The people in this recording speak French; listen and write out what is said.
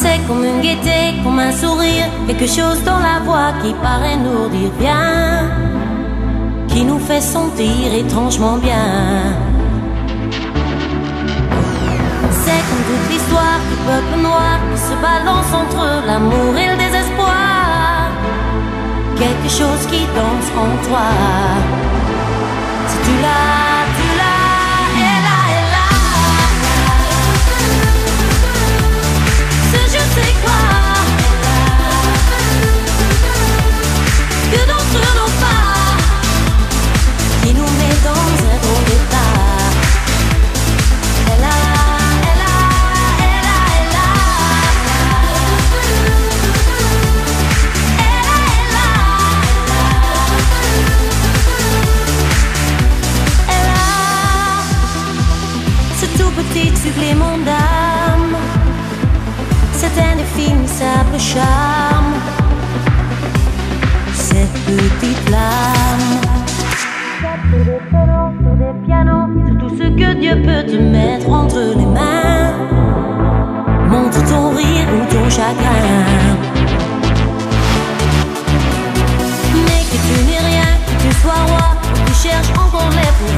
C'est comme une gaieté, comme un sourire, quelque chose dans la voix qui paraît nous dire bien, qui nous fait sentir étrangement bien. C'est comme toute l'histoire du peuple noir qui se balance entre l'amour et le désespoir, quelque chose qui danse en toi. Si tu l'as, tu l'as, et là, et là. Ce je sais quoi que d'entre nos pas qui nous met dans un bon départ. Elle a, elle a, elle a, elle a. Elle a, elle a. Elle a ce tout petit supplément d'âme, cet indéfinissable charme, cette petite flamme. Sur des pianos, sur des pianos, sur tout ce que Dieu peut te mettre entre les mains. Montre ton rire ou ton chagrin, mais que tu n'es rien, que tu sois roi, que tu cherches encore les pouvoirs.